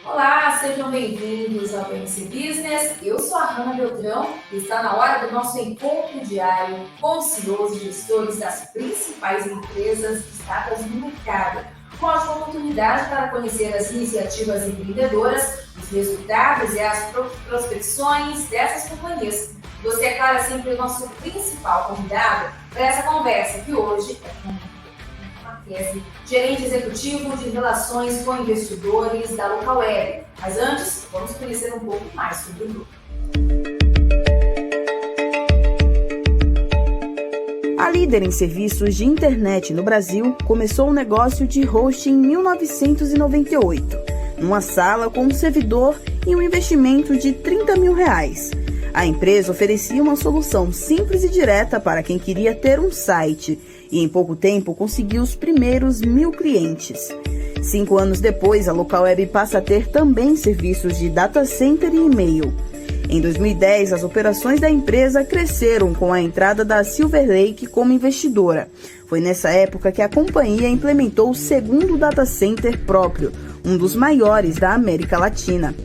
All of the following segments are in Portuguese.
Olá, sejam bem-vindos ao BNC Business. Eu sou a Hanna Beltrão e está na hora do nosso encontro diário com os CEOs e gestores das principais empresas listadas no mercado. Uma ótima oportunidade para conhecer as iniciativas empreendedoras, os resultados e as prospecções dessas companhias. Você é, claro, sempre o nosso principal convidado para essa conversa, que hoje é com gerente executivo de relações com investidores da Localweb. Mas antes, vamos conhecer um pouco mais sobre o grupo. A líder em serviços de internet no Brasil começou o negócio de hosting em 1998, numa sala com um servidor e um investimento de R$30 mil. A empresa oferecia uma solução simples e direta para quem queria ter um site e em pouco tempo conseguiu os primeiros 1.000 clientes. 5 anos depois, a Localweb passa a ter também serviços de data center e e-mail. Em 2010, as operações da empresa cresceram com a entrada da Silver Lake como investidora. Foi nessa época que a companhia implementou o segundo data center próprio, um dos maiores da América Latina.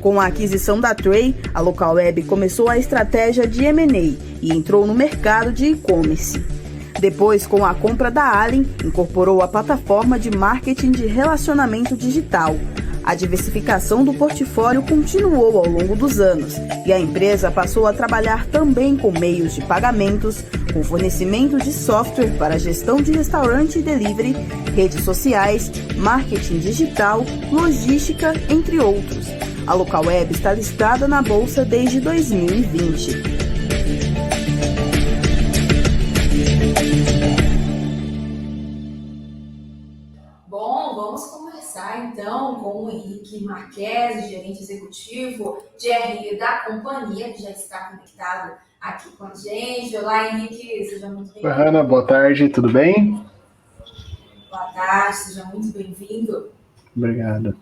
Com a aquisição da Tray, a Localweb começou a estratégia de M&A e entrou no mercado de e-commerce. Depois, com a compra da Allen, incorporou a plataforma de marketing de relacionamento digital. A diversificação do portfólio continuou ao longo dos anos e a empresa passou a trabalhar também com meios de pagamentos, com fornecimento de software para gestão de restaurante e delivery, redes sociais, marketing digital, logística, entre outros. A Localweb está listada na Bolsa desde 2020. Bom, vamos conversar então com o Henrique Marques, gerente executivo de RI da companhia, que já está conectado aqui com a gente. Olá, Henrique, seja muito bem-vindo. Oi, Hanna, boa tarde, tudo bem? Boa tarde, seja muito bem-vindo. Obrigado.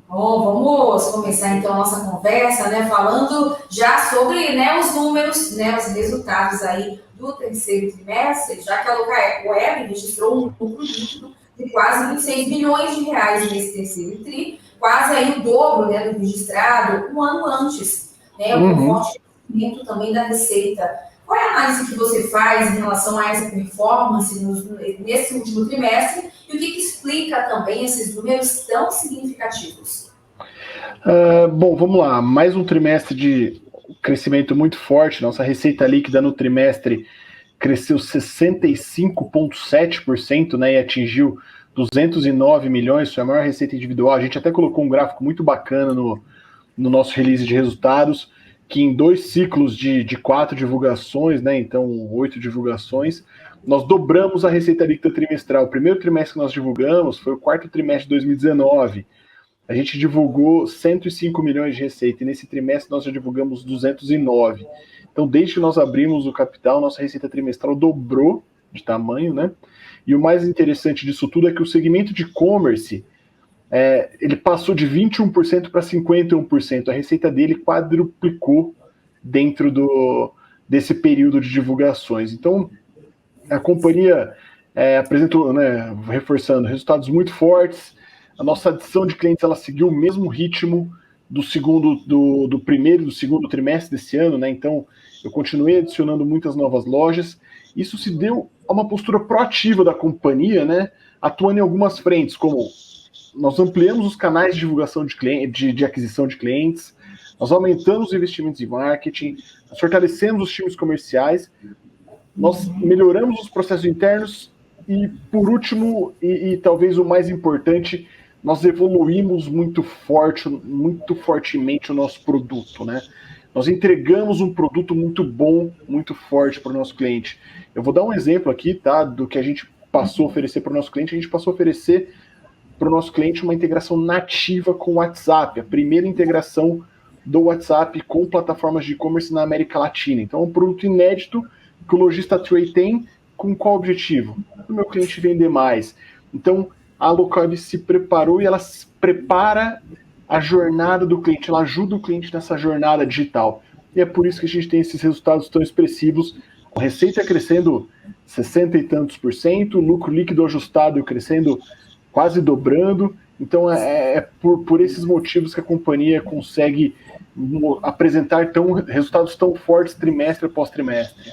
Bom, vamos começar então a nossa conversa, falando já sobre os números, os resultados aí do terceiro trimestre, já que a Localweb registrou um lucro líquido de quase R$26 milhões nesse terceiro tri, quase aí o dobro do registrado um ano antes, com forte crescimento também da receita. Qual é a análise que você faz em relação a essa performance nesse último trimestre e o que explica também esses números tão significativos? Bom, vamos lá. Mais um trimestre de crescimento muito forte. Nossa receita líquida no trimestre cresceu 65,7%, e atingiu 209 milhões. Foi a maior receita individual. A gente até colocou um gráfico muito bacana no nosso release de resultados, que em 2 ciclos de 4 divulgações, então 8 divulgações, nós dobramos a receita líquida trimestral. O primeiro trimestre que nós divulgamos foi o 4º trimestre de 2019. A gente divulgou 105 milhões de receita, e nesse trimestre nós já divulgamos 209. Então, desde que nós abrimos o capital, nossa receita trimestral dobrou de tamanho, E o mais interessante disso tudo é que o segmento de e-commerce, ele passou de 21% para 51%. A receita dele quadruplicou dentro desse período de divulgações. Então, a companhia apresentou, reforçando, resultados muito fortes. A nossa adição de clientes, ela seguiu o mesmo ritmo do primeiro e do segundo trimestre desse ano, Então, eu continuei adicionando muitas novas lojas. Isso se deu a uma postura proativa da companhia, atuando em algumas frentes, como nós ampliamos os canais de divulgação de aquisição de clientes, nós aumentamos os investimentos em marketing, nós fortalecemos os times comerciais, nós melhoramos os processos internos e, por último, e talvez o mais importante, nós evoluímos muito fortemente o nosso produto, Nós entregamos um produto muito bom, muito forte para o nosso cliente. Eu vou dar um exemplo aqui, do que a gente passou a oferecer para o nosso cliente. A gente passou a oferecer para o nosso cliente uma integração nativa com o WhatsApp, a primeira integração do WhatsApp com plataformas de e-commerce na América Latina. Então, é um produto inédito que o lojista Tray tem, com qual objetivo? Para o meu cliente vender mais. Então, a Localweb se preparou e ela prepara a jornada do cliente, ela ajuda o cliente nessa jornada digital. E é por isso que a gente tem esses resultados tão expressivos, a receita crescendo 60 e tantos %, o lucro líquido ajustado crescendo quase dobrando, Então é por esses motivos que a companhia consegue apresentar resultados tão fortes trimestre após trimestre.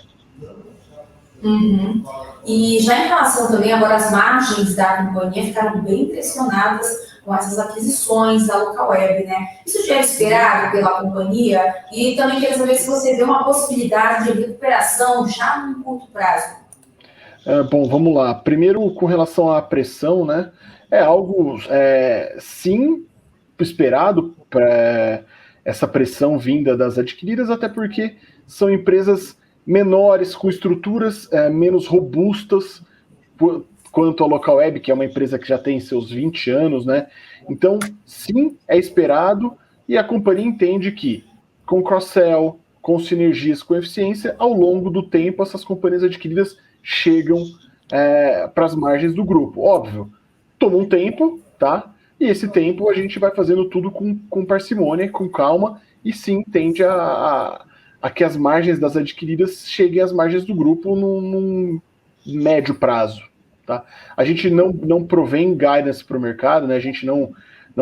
Uhum. E já em relação também, agora as margens da companhia ficaram bem pressionadas com essas aquisições da Localweb, né? Isso já é esperado pela companhia? E também queria saber se você vê uma possibilidade de recuperação já no curto prazo. Bom, vamos lá. Primeiro, com relação à pressão, né? É algo, sim, esperado para essa pressão vinda das adquiridas, até porque são empresas menores, com estruturas menos robustas quanto a Localweb, que é uma empresa que já tem seus 20 anos, né? Então, sim, é esperado, e a companhia entende que, com cross-sell, com sinergias, com eficiência, ao longo do tempo, essas companhias adquiridas chegam para as margens do grupo. Óbvio, toma um tempo, tá? E esse tempo a gente vai fazendo tudo com parcimônia, com calma, e sim tende a que as margens das adquiridas cheguem às margens do grupo num médio prazo. Tá? A gente não provém guidance para o mercado, né? A gente não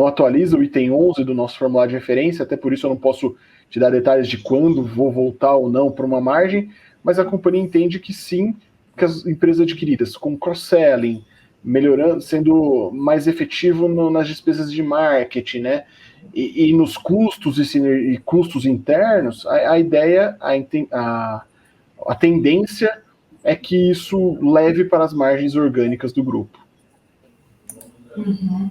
atualiza o item 11 do nosso formulário de referência, até por isso eu não posso te dar detalhes de quando vou voltar ou não para uma margem, mas a companhia entende que sim, que as empresas adquiridas com cross-selling, melhorando, sendo mais efetivo nas despesas de marketing, né? E nos custos e custos internos, a ideia, a tendência é que isso leve para as margens orgânicas do grupo. Uhum.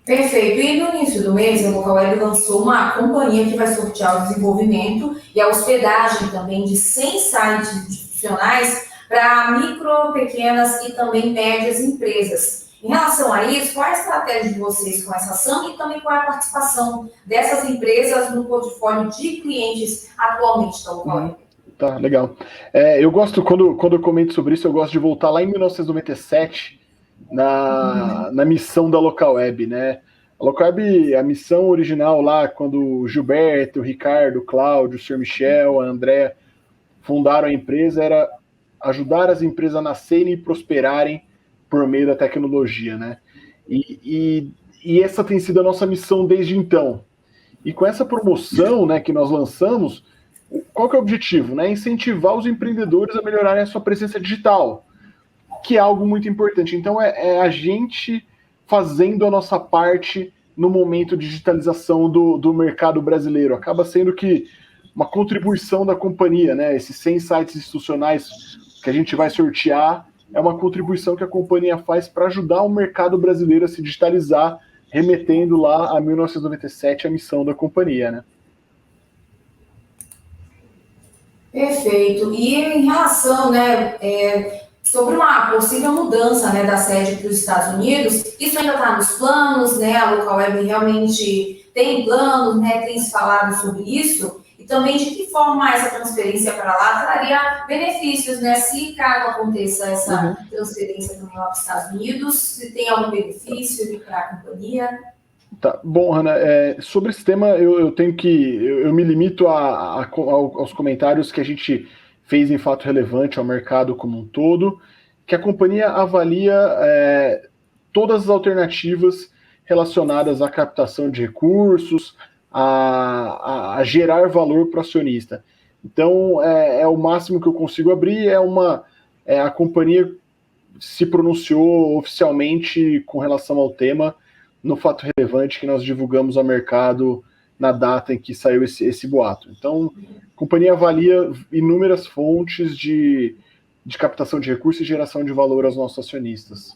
Perfeito. E no início do mês, a Localweb lançou uma companhia que vai sortear o desenvolvimento e a hospedagem também de 100 sites institucionais para micro, pequenas e também médias empresas. Em relação a isso, qual é a estratégia de vocês com essa ação e também qual é a participação dessas empresas no portfólio de clientes atualmente da Localweb? Tá, legal. Eu gosto, quando eu comento sobre isso, eu gosto de voltar lá em 1997, na missão da Localweb, né? A Localweb, a missão original lá, quando o Gilberto, o Ricardo, o Cláudio, o Sr. Michel, a André fundaram a empresa, era ajudar as empresas a nascerem e prosperarem por meio da tecnologia, né? E essa tem sido a nossa missão desde então. E com essa promoção, né, que nós lançamos, qual que é o objetivo? Né? Incentivar os empreendedores a melhorarem a sua presença digital, que é algo muito importante. Então, é a gente fazendo a nossa parte no momento de digitalização do mercado brasileiro. Acaba sendo que uma contribuição da companhia, né? Esses 100 sites institucionais que a gente vai sortear, é uma contribuição que a companhia faz para ajudar o mercado brasileiro a se digitalizar, remetendo lá a 1997, a missão da companhia, né? Perfeito. E em relação, né, sobre uma possível mudança, né, da sede para os Estados Unidos, isso ainda está nos planos, né? A Localweb realmente tem planos, né? Tem se falado sobre isso. E também de que forma essa transferência para lá traria benefícios, né? Se caso aconteça essa transferência também lá para os Estados Unidos, se tem algum benefício para a companhia? Tá. Bom, Hanna, sobre esse tema eu tenho que. Eu me limito aos comentários que a gente fez em fato relevante ao mercado como um todo, que a companhia avalia todas as alternativas relacionadas à captação de recursos, a gerar valor para o acionista. Então, é o máximo que eu consigo abrir, a companhia se pronunciou oficialmente com relação ao tema, no fato relevante que nós divulgamos ao mercado na data em que saiu esse boato. Então, a companhia avalia inúmeras fontes de captação de recursos e geração de valor aos nossos acionistas.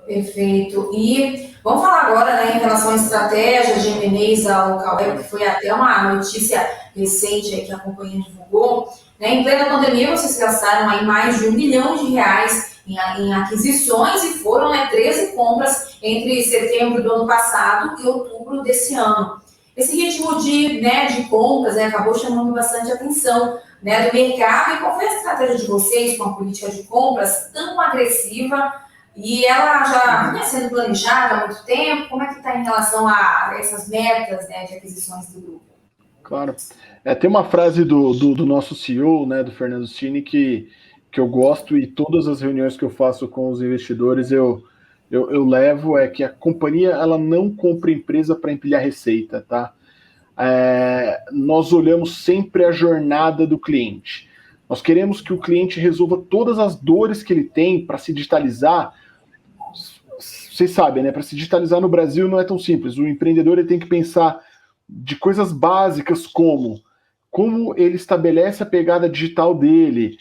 Perfeito. E vamos falar agora, né, em relação à estratégia de M&As da Localweb, que foi até uma notícia recente que a companhia divulgou. Né, em plena pandemia, vocês gastaram aí mais de R$1 bilhão em aquisições e foram 13 compras entre setembro do ano passado e outubro desse ano. Esse ritmo de compras acabou chamando bastante atenção, né, do mercado. E qual foi a estratégia de vocês com a política de compras tão agressiva? E ela já vinha sendo planejada há muito tempo? Como é que está em relação a essas metas, né, de aquisições do grupo? Claro. Tem uma frase do nosso CEO, né, do Fernando Cini, que eu gosto e todas as reuniões que eu faço com os investidores eu levo é que a companhia ela não compra empresa para empilhar receita, tá? Nós olhamos sempre a jornada do cliente. Nós queremos que o cliente resolva todas as dores que ele tem para se digitalizar. Vocês sabem, né? Para se digitalizar no Brasil não é tão simples. O empreendedor ele tem que pensar de coisas básicas como ele estabelece a pegada digital dele,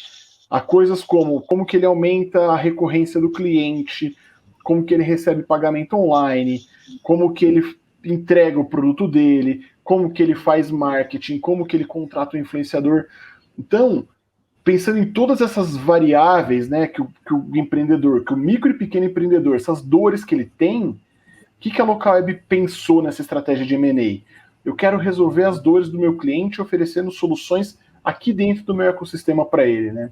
a coisas como que ele aumenta a recorrência do cliente, como que ele recebe pagamento online, como que ele entrega o produto dele, como que ele faz marketing, como que ele contrata o influenciador. Então, pensando em todas essas variáveis, né, que o empreendedor, que o micro e pequeno empreendedor, essas dores que ele tem, o que a Localweb pensou nessa estratégia de M&A? Eu quero resolver as dores do meu cliente oferecendo soluções aqui dentro do meu ecossistema para ele, né?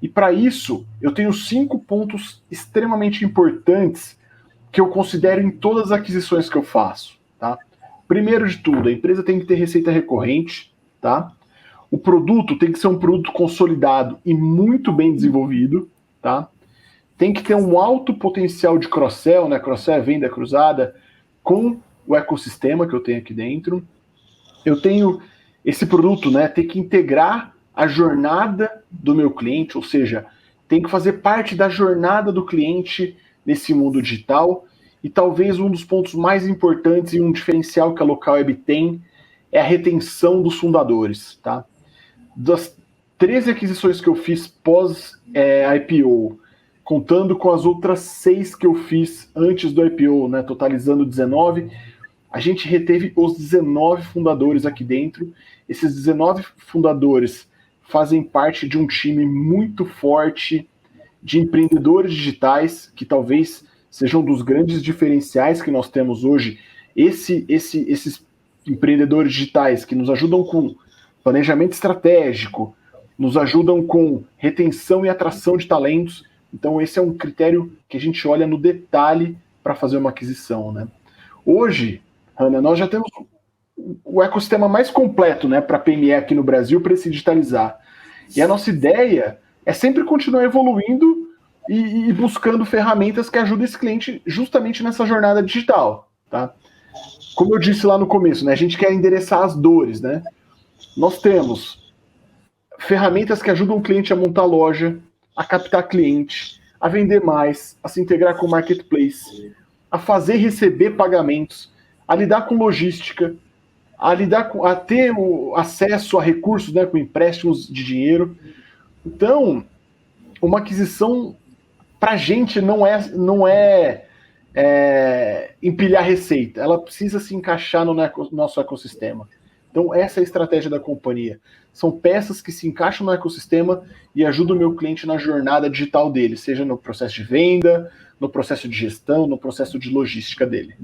E para isso, eu tenho 5 pontos extremamente importantes que eu considero em todas as aquisições que eu faço, tá? Primeiro de tudo, a empresa tem que ter receita recorrente, tá? O produto tem que ser um produto consolidado e muito bem desenvolvido, tá? Tem que ter um alto potencial de cross-sell, né? Cross-sell é venda cruzada com o ecossistema que eu tenho aqui dentro. Eu tenho esse produto, né? Tem que integrar a jornada do meu cliente, ou seja, tem que fazer parte da jornada do cliente nesse mundo digital. E talvez um dos pontos mais importantes e um diferencial que a Localweb tem é a retenção dos fundadores, tá? Das 13 aquisições que eu fiz pós-IPO, contando com as outras 6 que eu fiz antes do IPO, né, totalizando 19, a gente reteve os 19 fundadores aqui dentro. Esses 19 fundadores fazem parte de um time muito forte de empreendedores digitais, que talvez sejam dos grandes diferenciais que nós temos hoje. Esses empreendedores digitais que nos ajudam com planejamento estratégico, nos ajudam com retenção e atração de talentos. Então esse é um critério que a gente olha no detalhe para fazer uma aquisição, né? Hoje, Ana, nós já temos o ecossistema mais completo, né, para PME aqui no Brasil para se digitalizar. E a nossa ideia é sempre continuar evoluindo e buscando ferramentas que ajudem esse cliente justamente nessa jornada digital, tá? Como eu disse lá no começo, né, a gente quer endereçar as dores, né? Nós temos ferramentas que ajudam o cliente a montar loja, a captar cliente, a vender mais, a se integrar com o marketplace, a fazer e receber pagamentos, a lidar com logística, a ter o acesso a recursos, né, com empréstimos de dinheiro. Então, uma aquisição para a gente não é empilhar receita, ela precisa se encaixar no nosso ecossistema. Então, essa é a estratégia da companhia. São peças que se encaixam no ecossistema e ajudam o meu cliente na jornada digital dele, seja no processo de venda, no processo de gestão, no processo de logística dele.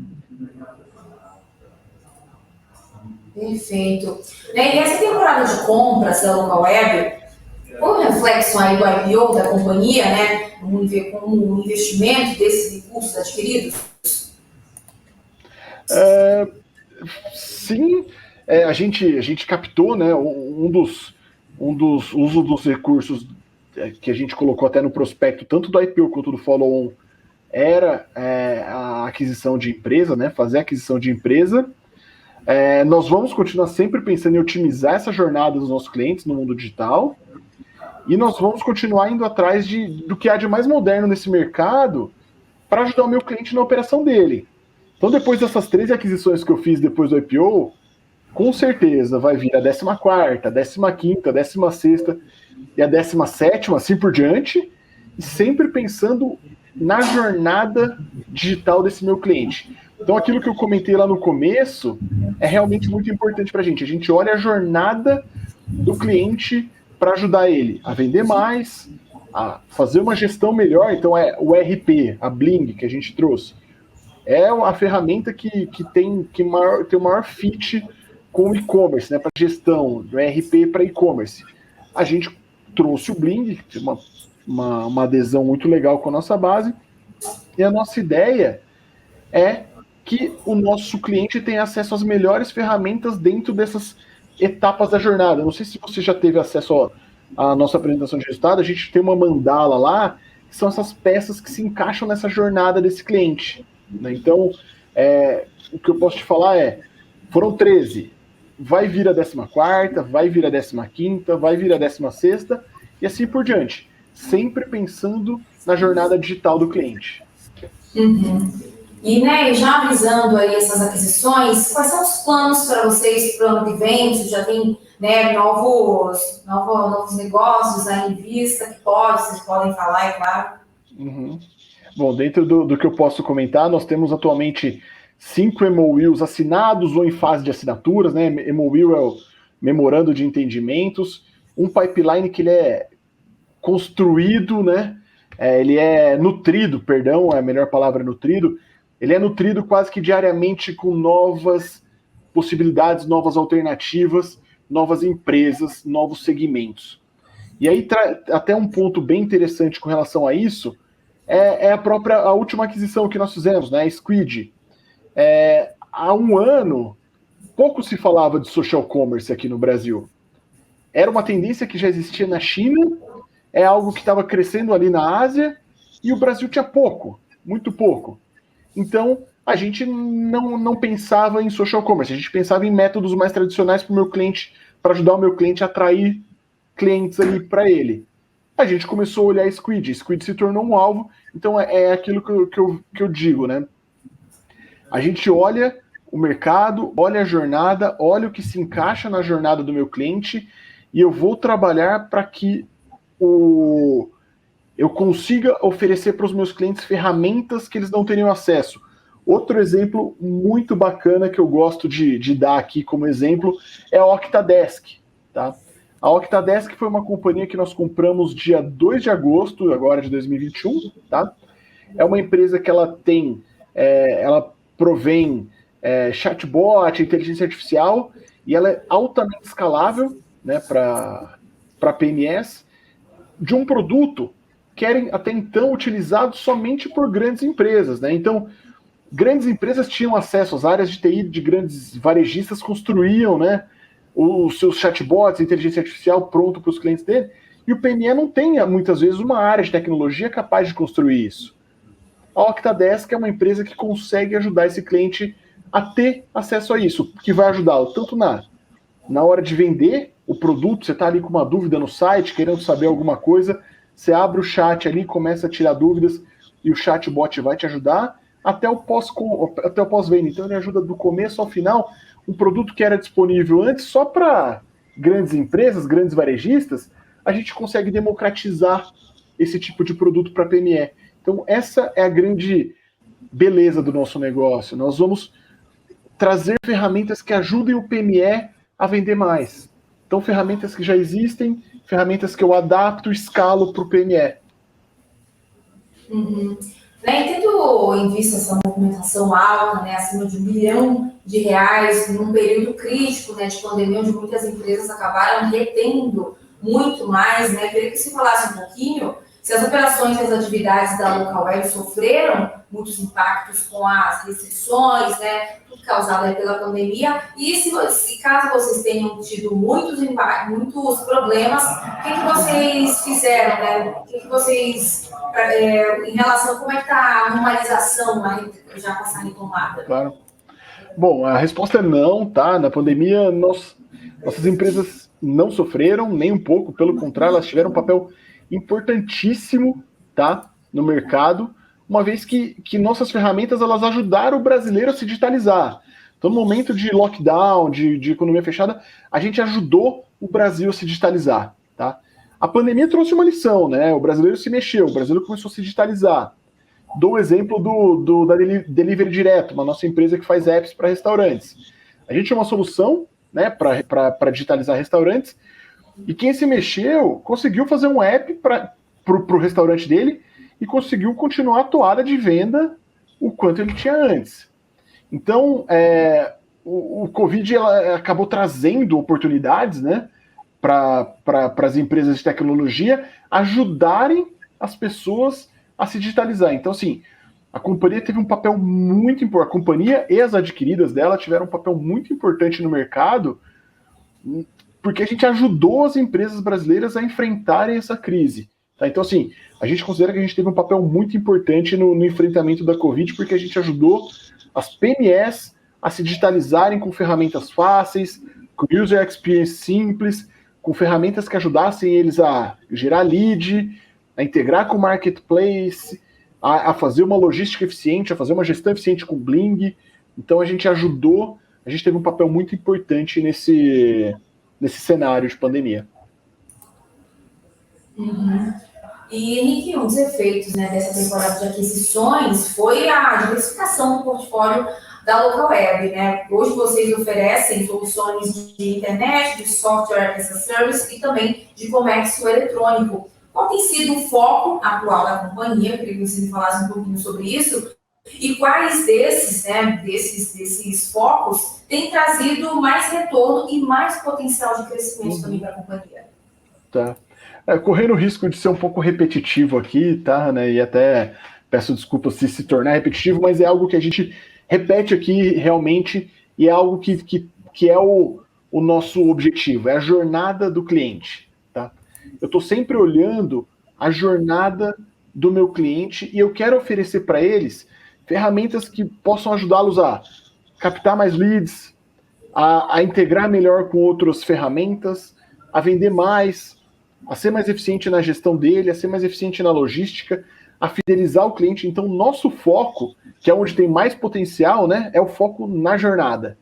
Perfeito. E essa temporada de compras da Localweb, como reflexo aí do IPO da companhia, né, com o investimento desses recursos adquiridos? Sim, a gente captou, né, um dos usos dos recursos que a gente colocou até no prospecto, tanto do IPO quanto do follow-on, era a aquisição de empresa, né, fazer a aquisição de empresa. Nós vamos continuar sempre pensando em otimizar essa jornada dos nossos clientes no mundo digital, e nós vamos continuar indo atrás do que há de mais moderno nesse mercado para ajudar o meu cliente na operação dele. Então, depois dessas 13 aquisições que eu fiz depois do IPO, com certeza vai vir a 14ª, a 15ª, a 16ª e a 17ª, assim por diante, e sempre pensando na jornada digital desse meu cliente. Então, aquilo que eu comentei lá no começo é realmente muito importante para a gente. A gente olha a jornada do cliente para ajudar ele a vender mais, a fazer uma gestão melhor. Então, o ERP, a Bling, que a gente trouxe, é a ferramenta que tem o maior fit com o e-commerce, né, para gestão, do ERP para e-commerce. A gente trouxe o Bling, que tem uma adesão muito legal com a nossa base, e a nossa ideia é que o nosso cliente tenha acesso às melhores ferramentas dentro dessas etapas da jornada. Não sei se você já teve acesso a nossa apresentação de resultado, a gente tem uma mandala lá, que são essas peças que se encaixam nessa jornada desse cliente, né? Então, o que eu posso te falar foram 13, vai vir a 14ª, vai vir a 15ª, vai vir a 16ª, e assim por diante, sempre pensando na jornada digital do cliente. Uhum. E, né, já avisando aí essas aquisições, quais são os planos para vocês para o ano que vem? Você já tem, né, novos negócios aí em vista que vocês podem falar, é claro. Uhum. Bom, dentro do que eu posso comentar, nós temos atualmente 5 MOUs assinados ou em fase de assinaturas, né? MOU é o Memorando de Entendimentos, um pipeline que ele é construído, né? Ele é nutrido, perdão, é a melhor palavra, nutrido. Ele é nutrido quase que diariamente com novas possibilidades, novas alternativas, novas empresas, novos segmentos. E aí, até um ponto bem interessante com relação a isso, é a última aquisição que nós fizemos, né? A Squid. Há um ano, pouco se falava de social commerce aqui no Brasil. Era uma tendência que já existia na China, é algo que estava crescendo ali na Ásia, e o Brasil tinha pouco, muito pouco. Então, a gente não pensava em social commerce, a gente pensava em métodos mais tradicionais para o meu cliente, para ajudar o meu cliente a atrair clientes ali para ele. A gente começou a olhar a Squid se tornou um alvo, então é aquilo que eu digo, né? A gente olha o mercado, olha a jornada, olha o que se encaixa na jornada do meu cliente, e eu vou trabalhar para que eu consiga oferecer para os meus clientes ferramentas que eles não teriam acesso. Outro exemplo muito bacana que eu gosto de dar aqui como exemplo é a Octadesk, tá? A Octadesk foi uma companhia que nós compramos dia 2 de agosto, agora de 2021, tá? É uma empresa que ela tem, ela provém chatbot, inteligência artificial, e ela é altamente escalável, né, para PMS, de um produto que era até então utilizado somente por grandes empresas, né? Então, grandes empresas tinham acesso às áreas de TI de grandes varejistas, construíam, né, os seus chatbots, inteligência artificial pronto para os clientes dele, e o PME não tem, muitas vezes, uma área de tecnologia capaz de construir isso. A Octadesk é uma empresa que consegue ajudar esse cliente a ter acesso a isso, que vai ajudá-lo tanto na hora de vender o produto, você está ali com uma dúvida no site, querendo saber alguma coisa, você abre o chat ali, começa a tirar dúvidas, e o chatbot vai te ajudar, até o pós-venda. Então ele ajuda do começo ao final. Um produto que era disponível antes só para grandes empresas, grandes varejistas, a gente consegue democratizar esse tipo de produto para PME. Então essa é a grande beleza do nosso negócio. Nós vamos trazer ferramentas que ajudem o PME a vender mais. Então ferramentas que já existem, ferramentas que eu adapto e escalo para o PME. Uhum. Tendo em vista essa movimentação alta, né, acima de R$1 bilhão, num período crítico, né, de pandemia, onde muitas empresas acabaram retendo muito mais, né, queria que você falasse um pouquinho se as operações e as atividades da Localweb sofreram muitos impactos com as restrições, né, tudo causado pela pandemia, e se caso vocês tenham tido muitos problemas, o que vocês fizeram, né? O que vocês, em relação a como é que está a normalização já com essa retomada? Claro. Bom, a resposta é não, tá? Na pandemia, nossas empresas não sofreram nem um pouco, pelo contrário, elas tiveram um papel importantíssimo, tá, no mercado, uma vez que nossas ferramentas elas ajudaram o brasileiro a se digitalizar. Então, no momento de lockdown, de economia fechada, a gente ajudou o Brasil a se digitalizar, tá? A pandemia trouxe uma lição, né? O brasileiro se mexeu, o brasileiro começou a se digitalizar. Dou o exemplo da Delivery Direto, uma nossa empresa que faz apps para restaurantes. A gente tinha uma solução, né, para digitalizar restaurantes, e quem se mexeu conseguiu fazer um app para o restaurante dele e conseguiu continuar a toada de venda o quanto ele tinha antes. Então, o Covid acabou trazendo oportunidades, né, para as empresas de tecnologia ajudarem as pessoas a se digitalizar. Então, assim, a companhia teve um papel muito importante, a companhia e as adquiridas dela tiveram um papel muito importante no mercado, porque a gente ajudou as empresas brasileiras a enfrentarem essa crise. Tá? Então, assim, a gente considera que a gente teve um papel muito importante no enfrentamento da Covid, porque a gente ajudou as PMEs a se digitalizarem com ferramentas fáceis, com user experience simples, com ferramentas que ajudassem eles a gerar lead, a integrar com o marketplace, a fazer uma logística eficiente, a fazer uma gestão eficiente com o Bling. Então a gente ajudou, a gente teve um papel muito importante nesse cenário de pandemia. Uhum. E, Henrique, um dos efeitos, né, dessa temporada de aquisições foi a diversificação do portfólio da Localweb, né? Hoje vocês oferecem soluções de internet, de software as a service e também de comércio eletrônico. Qual tem sido o foco atual da companhia? Eu queria que você me falasse um pouquinho sobre isso. E quais desses focos têm trazido mais retorno e mais potencial de crescimento também para a companhia? Tá. Correndo o risco de ser um pouco repetitivo aqui, tá? Né? E até peço desculpas se tornar repetitivo, mas é algo que a gente repete aqui realmente e é algo que é o nosso objetivo, é a jornada do cliente. Tá? Eu estou sempre olhando a jornada do meu cliente e eu quero oferecer para eles ferramentas que possam ajudá-los a captar mais leads, a integrar melhor com outras ferramentas, a vender mais, a ser mais eficiente na gestão dele, a ser mais eficiente na logística, a fidelizar o cliente. Então, nosso foco, que é onde tem mais potencial, né, é o foco na jornada.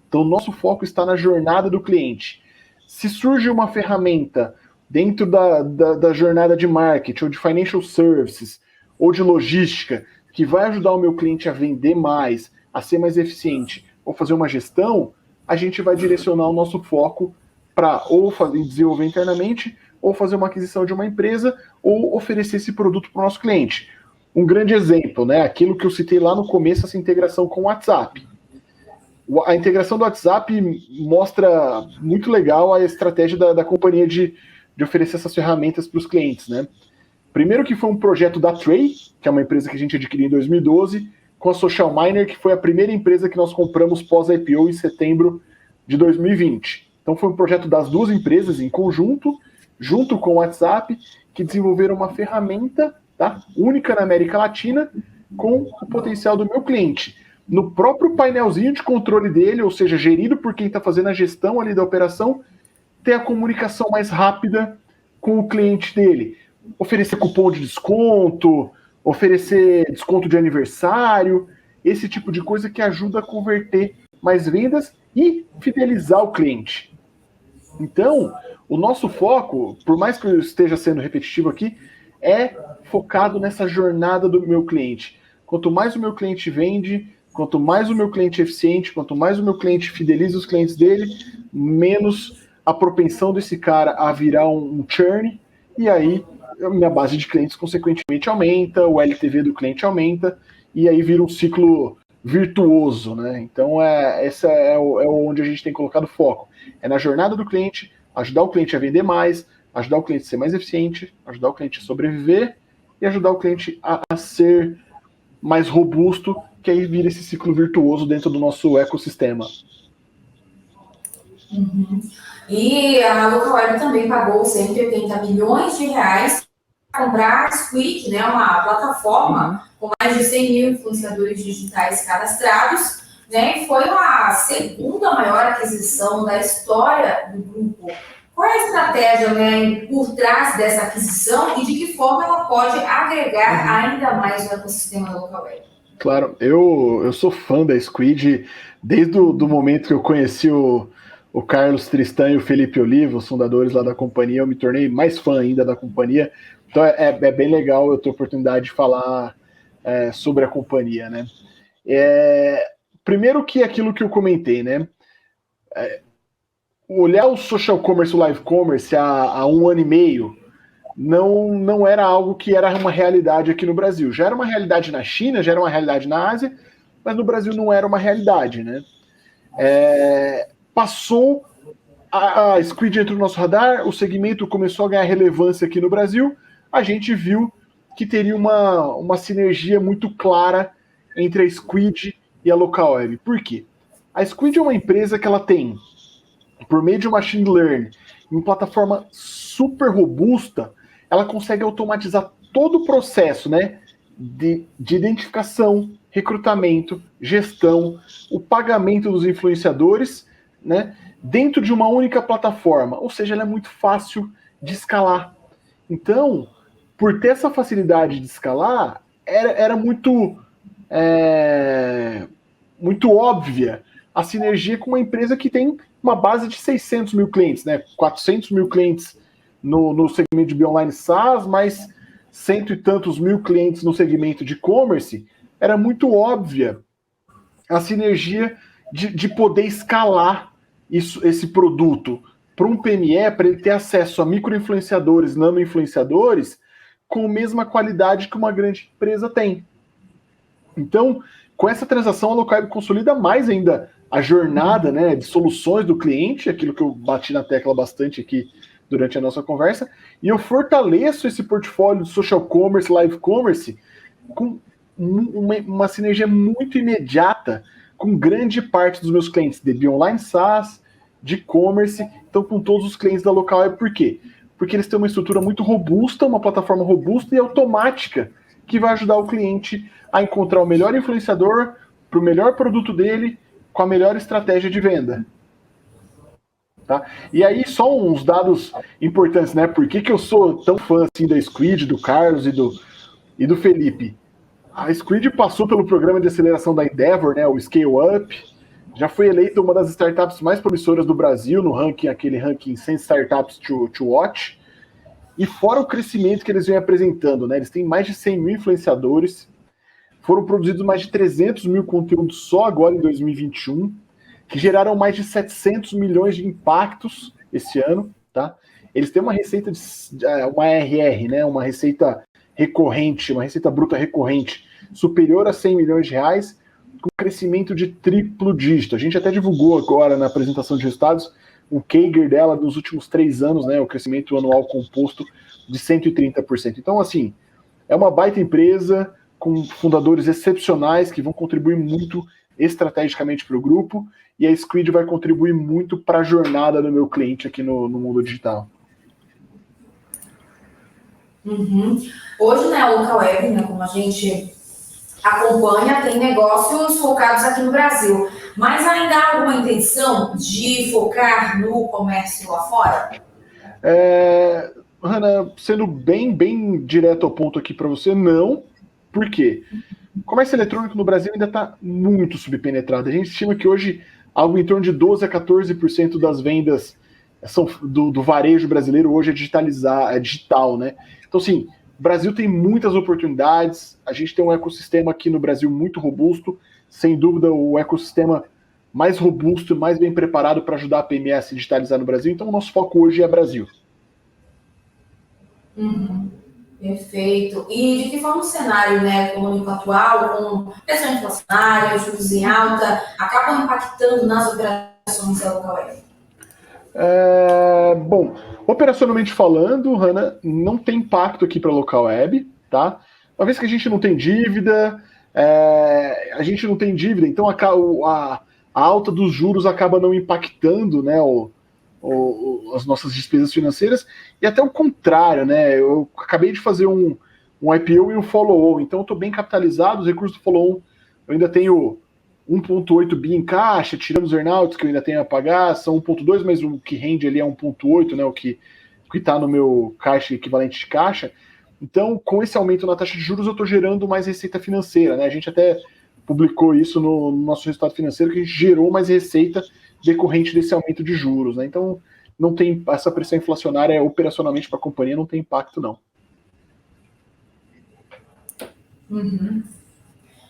Então, nosso foco está na jornada do cliente. Se surge uma ferramenta dentro da jornada de marketing, ou de financial services, ou de logística, que vai ajudar o meu cliente a vender mais, a ser mais eficiente, ou fazer uma gestão, a gente vai direcionar o nosso foco para ou desenvolver internamente, ou fazer uma aquisição de uma empresa, ou oferecer esse produto para o nosso cliente. Um grande exemplo, né? Aquilo que eu citei lá no começo, essa integração com o WhatsApp. A integração do WhatsApp mostra muito legal a estratégia da companhia de oferecer essas ferramentas para os clientes, né? Primeiro que foi um projeto da Tray, que é uma empresa que a gente adquiriu em 2012, com a Social Miner, que foi a primeira empresa que nós compramos pós-IPO em setembro de 2020. Então foi um projeto das duas empresas em conjunto, junto com o WhatsApp, que desenvolveram uma ferramenta, tá, única na América Latina, com o potencial do meu cliente. No próprio painelzinho de controle dele, ou seja, gerido por quem está fazendo a gestão ali da operação, ter a comunicação mais rápida com o cliente dele. Oferecer cupom de desconto, oferecer desconto de aniversário, esse tipo de coisa que ajuda a converter mais vendas e fidelizar o cliente. Então, o nosso foco, por mais que eu esteja sendo repetitivo aqui, é focado nessa jornada do meu cliente. Quanto mais o meu cliente vende, quanto mais o meu cliente é eficiente, quanto mais o meu cliente fideliza os clientes dele, menos a propensão desse cara a virar um churn, e aí a minha base de clientes consequentemente aumenta, o LTV do cliente aumenta, e aí vira um ciclo virtuoso, né? Então essa é onde a gente tem colocado foco. É na jornada do cliente, ajudar o cliente a vender mais, ajudar o cliente a ser mais eficiente, ajudar o cliente a sobreviver e ajudar o cliente a ser mais robusto, que aí vira esse ciclo virtuoso dentro do nosso ecossistema. Uhum. E a Localweb também pagou 180 milhões de reais para comprar a Squid, né, uma plataforma com mais de 100 mil influenciadores digitais cadastrados, né, e foi a segunda maior aquisição da história do grupo. Qual é a estratégia, né, por trás dessa aquisição e de que forma ela pode agregar ainda mais no ecossistema da Localweb? Claro, eu sou fã da Squid desde o momento que eu conheci o Carlos Tristan e o Felipe Oliva, os fundadores lá da companhia. Eu me tornei mais fã ainda da companhia, então é bem legal eu ter a oportunidade de falar sobre a companhia, né? Primeiro que aquilo que eu comentei, né? Olhar o social commerce, o live commerce há 1 ano e meio não era algo que era uma realidade aqui no Brasil. Já era uma realidade na China, já era uma realidade na Ásia, mas no Brasil não era uma realidade, né? Passou, a Squid entrou no nosso radar, o segmento começou a ganhar relevância aqui no Brasil, a gente viu que teria uma sinergia muito clara entre a Squid e a Localweb. Por quê? A Squid é uma empresa que ela tem por meio de machine learning, em uma plataforma super robusta, ela consegue automatizar todo o processo, né, de identificação, recrutamento, gestão, o pagamento dos influenciadores, né, dentro de uma única plataforma. Ou seja, ela é muito fácil de escalar. Então, por ter essa facilidade de escalar, era muito muito óbvia a sinergia com uma empresa que tem uma base de 600 mil clientes, né? 400 mil clientes no segmento de online SaaS, mais cento e tantos mil clientes no segmento de e-commerce. Era muito óbvia a sinergia de poder escalar esse produto para um PME, para ele ter acesso a micro-influenciadores, nano-influenciadores, com a mesma qualidade que uma grande empresa tem. Então, com essa transação, a Localweb consolida mais ainda a jornada, né, de soluções do cliente, aquilo que eu bati na tecla bastante aqui durante a nossa conversa, e eu fortaleço esse portfólio de social commerce, live commerce, com uma sinergia muito imediata com grande parte dos meus clientes de online SaaS, de e-commerce, então com todos os clientes da Localweb. Por quê? Porque eles têm uma estrutura muito robusta, uma plataforma robusta e automática, que vai ajudar o cliente a encontrar o melhor influenciador para o melhor produto dele, com a melhor estratégia de venda. Tá? E aí, só uns dados importantes, né? Por que eu sou tão fã assim da Squid, do Carlos e do Felipe? A Squid passou pelo programa de aceleração da Endeavor, né? O Scale Up, já foi eleita uma das startups mais promissoras do Brasil no ranking, aquele ranking 100 Startups to Watch. E fora o crescimento que eles vêm apresentando, né? Eles têm mais de 100 mil influenciadores, foram produzidos mais de 300 mil conteúdos só agora em 2021, que geraram mais de 700 milhões de impactos esse ano, tá? Eles têm uma receita, uma RR, né? Uma receita recorrente, uma receita bruta recorrente superior a 100 milhões de reais, com crescimento de triplo dígito. A gente até divulgou agora na apresentação de resultados o CAGR dela nos últimos 3 anos, né, o crescimento anual composto de 130%. Então, assim, é uma baita empresa com fundadores excepcionais que vão contribuir muito estrategicamente para o grupo, e a Squid vai contribuir muito para a jornada do meu cliente aqui no mundo digital. Uhum. Hoje, né, a Localweb, né, como a gente acompanha, tem negócios focados aqui no Brasil. Mas ainda há alguma intenção de focar no comércio lá fora? Hanna, sendo bem direto ao ponto aqui para você, não. Por quê? O comércio eletrônico no Brasil ainda está muito subpenetrado. A gente estima que hoje algo em torno de 12% a 14% das vendas do varejo brasileiro hoje é digital, né? Então, assim, o Brasil tem muitas oportunidades, a gente tem um ecossistema aqui no Brasil muito robusto, sem dúvida o ecossistema mais robusto e mais bem preparado para ajudar a PME a se digitalizar no Brasil, então o nosso foco hoje é Brasil. Uhum. Perfeito. E de que forma o cenário, né, econômico atual, com pressão inflacionária, juros em alta, acabam impactando nas operações da Localweb? Bom, operacionalmente falando, Hanna, não tem impacto aqui para a Localweb, tá? Uma vez que a gente não tem dívida, então a alta dos juros acaba não impactando, né, as nossas despesas financeiras, e até o contrário, né? Eu acabei de fazer um IPO e um follow-on, então eu estou bem capitalizado, os recursos do follow-on eu ainda tenho 1,8 bi em caixa, tirando os earnouts que eu ainda tenho a pagar, são 1,2, mas o que rende ali é 1,8, né, o que está no meu caixa equivalente de caixa. Então, com esse aumento na taxa de juros, eu estou gerando mais receita financeira, né? A gente até publicou isso no nosso resultado financeiro, que a gente gerou mais receita decorrente desse aumento de juros, né? Então, não tem essa pressão inflacionária operacionalmente para a companhia, não tem impacto, não. Uhum.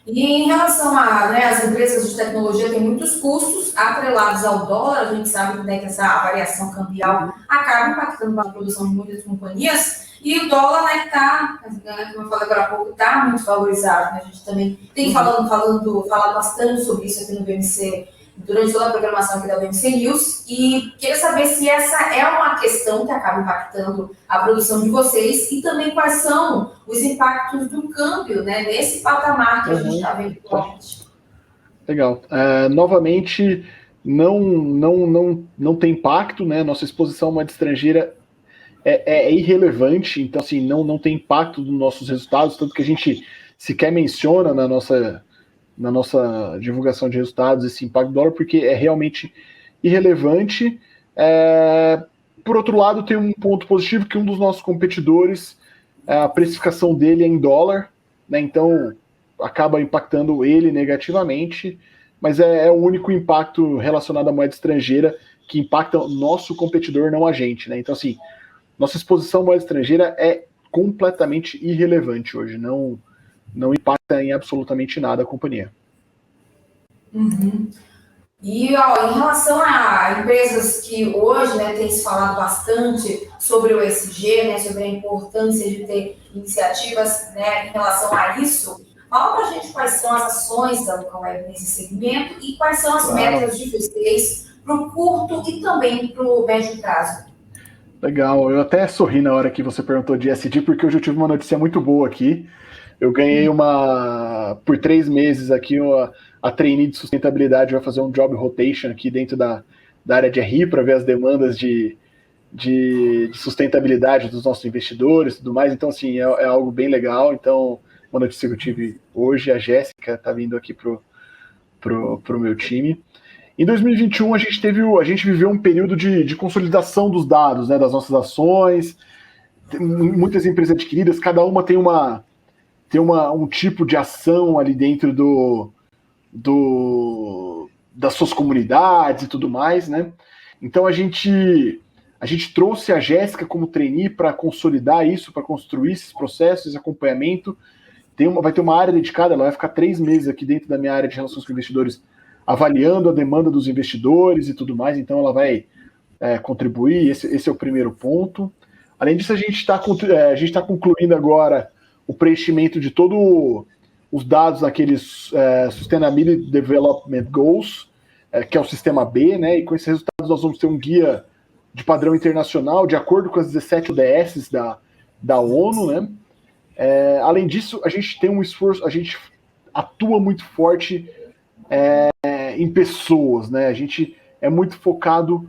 E em relação às empresas de tecnologia, tem muitos custos atrelados ao dólar. A gente sabe, né, que essa variação cambial acaba impactando a produção de muitas companhias. E o dólar, né, está, como eu falei agora há pouco, está muito valorizado. Né? A gente também tem falado bastante sobre isso aqui no BMC, durante toda a programação aqui da BMC News, e queria saber se essa é uma questão que acaba impactando a produção de vocês e também quais são os impactos do câmbio, né, nesse patamar que a gente está vendo atualmente. Legal. Novamente, não tem impacto, né? Nossa exposição à moeda estrangeira é irrelevante, então assim, não tem impacto nos nossos resultados, tanto que a gente sequer menciona na nossa divulgação de resultados esse impacto do dólar, porque é realmente irrelevante. Por outro lado, tem um ponto positivo que um dos nossos competidores, a precificação dele é em dólar, né? Então acaba impactando ele negativamente, mas é o único impacto relacionado à moeda estrangeira que impacta o nosso competidor, não a gente, né? Então, assim, nossa exposição à moeda estrangeira é completamente irrelevante hoje, não impacta em absolutamente nada a companhia. Uhum. E em relação a empresas que hoje, né, tem se falado bastante sobre o ESG, né, sobre a importância de ter iniciativas, né, em relação a isso, fala para a gente quais são as ações da Localweb nesse segmento e quais são as metas de vocês para o curto e também para o médio prazo. Legal, eu até sorri na hora que você perguntou de ESG, porque hoje eu tive uma notícia muito boa aqui. Eu ganhei por 3 meses aqui, a trainee de sustentabilidade vai fazer um job rotation aqui dentro da área de RI para ver as demandas de sustentabilidade dos nossos investidores e tudo mais. Então, assim, é algo bem legal. Então, uma notícia que eu tive hoje, a Jéssica está vindo aqui pro meu time. Em 2021, a gente viveu um período de consolidação dos dados, né, das nossas ações, muitas empresas adquiridas, cada uma tem um tipo de ação ali dentro das suas comunidades e tudo mais, né? Então a gente trouxe a Jéssica como trainee para consolidar isso, para construir esses processos, esse acompanhamento. Vai ter uma área dedicada, ela vai ficar 3 meses aqui dentro da minha área de relações com investidores, avaliando a demanda dos investidores e tudo mais, então ela vai contribuir, esse é o primeiro ponto. Além disso, a gente está concluindo agora o preenchimento de todos os dados naqueles Sustainability Development Goals, que é o sistema B, né? E com esses resultados nós vamos ter um guia de padrão internacional, de acordo com as 17 ODS da ONU, né? Além disso, a gente tem um esforço, a gente atua muito forte em pessoas, né? A gente é muito focado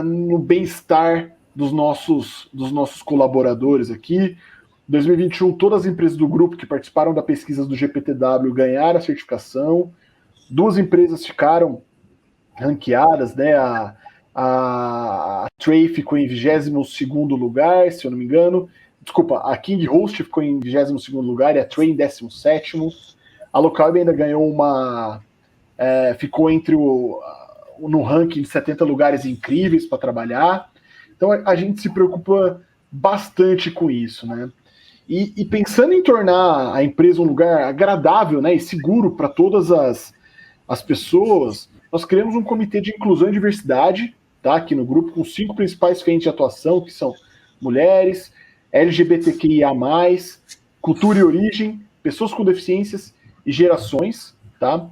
no bem-estar dos nossos colaboradores aqui. Em 2021, todas as empresas do grupo que participaram da pesquisa do GPTW ganharam a certificação. 2 empresas ficaram ranqueadas, né? A Tray ficou em 22º lugar, se eu não me engano. Desculpa, a King Host ficou em 22º lugar e a Tray em 17º. A Localweb ainda ganhou ficou no ranking de 70 lugares incríveis para trabalhar. Então a gente se preocupa bastante com isso, né? E pensando em tornar a empresa um lugar agradável, né, e seguro para todas as pessoas, nós criamos um comitê de inclusão e diversidade, tá, aqui no grupo, com 5 principais frentes de atuação, que são mulheres, LGBTQIA+, cultura e origem, pessoas com deficiências e gerações, tá?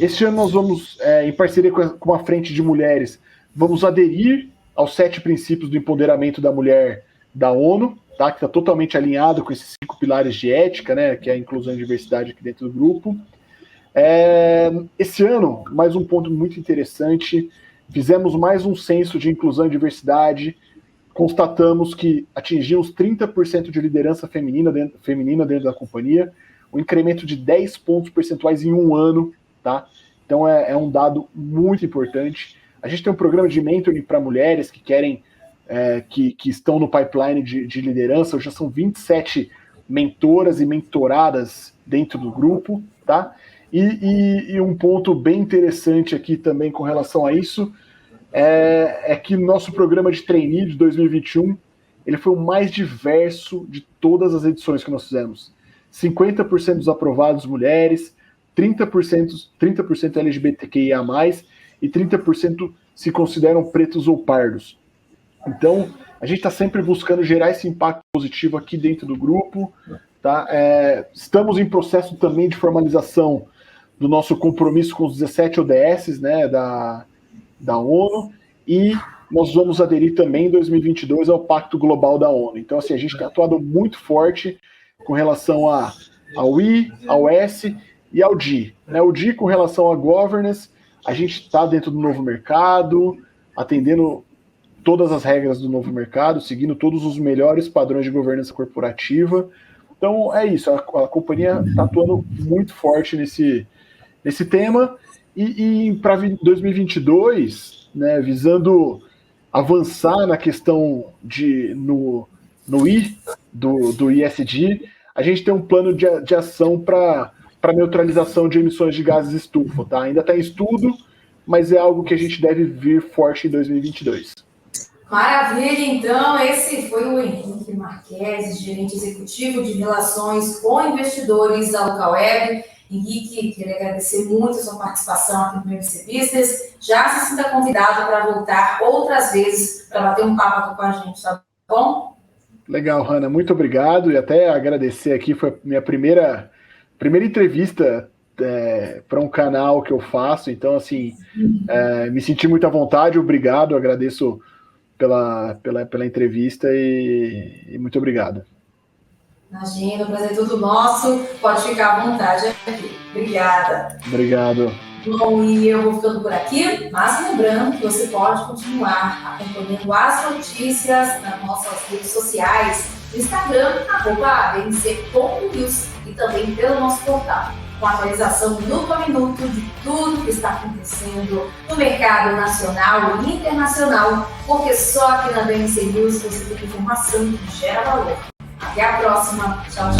Este ano nós vamos, em parceria com a frente de mulheres, vamos aderir aos 7 princípios do empoderamento da mulher da ONU, tá? Que está totalmente alinhado com esses 5 pilares de ética, né? Que é a inclusão e diversidade aqui dentro do grupo. Esse ano, mais um ponto muito interessante, fizemos mais um censo de inclusão e diversidade, constatamos que atingimos 30% de liderança feminina dentro da companhia, um incremento de 10 pontos percentuais em um ano, tá? Então é um dado muito importante. A gente tem um programa de mentoring para mulheres que querem, que estão no pipeline de liderança. Já são 27 mentoras e mentoradas dentro do grupo, tá? E um ponto bem interessante aqui também com relação a isso é que nosso programa de trainee de 2021 ele foi o mais diverso de todas as edições que nós fizemos. 50% dos aprovados mulheres, 30% LGBTQIA+, e 30% se consideram pretos ou pardos. Então, a gente está sempre buscando gerar esse impacto positivo aqui dentro do grupo. Tá? Estamos em processo também de formalização do nosso compromisso com os 17 ODS, né, da ONU, e nós vamos aderir também em 2022 ao Pacto Global da ONU. Então, assim, a gente tem atuado muito forte com relação ao I, ao S e ao D. Né? O D com relação à governance, a gente está dentro do novo mercado, atendendo todas as regras do novo mercado, seguindo todos os melhores padrões de governança corporativa. Então é isso, a companhia está atuando muito forte nesse tema, e para 2022, né, visando avançar na questão no I do ESG, a gente tem um plano de ação para neutralização de emissões de gases estufa, tá? Ainda está em estudo, mas é algo que a gente deve vir forte em 2022. Maravilha, então, esse foi o Henrique Marques, gerente executivo de relações com investidores da Localweb. Henrique, queria agradecer muito a sua participação aqui no BMC Business. Já se sinta convidado para voltar outras vezes para bater um papo aqui com a gente, tá bom? Legal, Hanna, muito obrigado, e até agradecer aqui, foi a minha primeira entrevista para um canal que eu faço, então, assim, me senti muito à vontade, obrigado, agradeço pela entrevista e muito obrigado. Imagina, o prazer é tudo nosso, pode ficar à vontade aqui. Obrigada. Obrigado. Bom, e eu vou ficando por aqui, mas lembrando que você pode continuar acompanhando as notícias nas nossas redes sociais, no Instagram, @bmc.news, e também pelo nosso portal, com atualização minuto a minuto de tudo que está acontecendo no mercado nacional e internacional, porque só aqui na BMC News você tem informação que gera valor. Até a próxima. Tchau, tchau.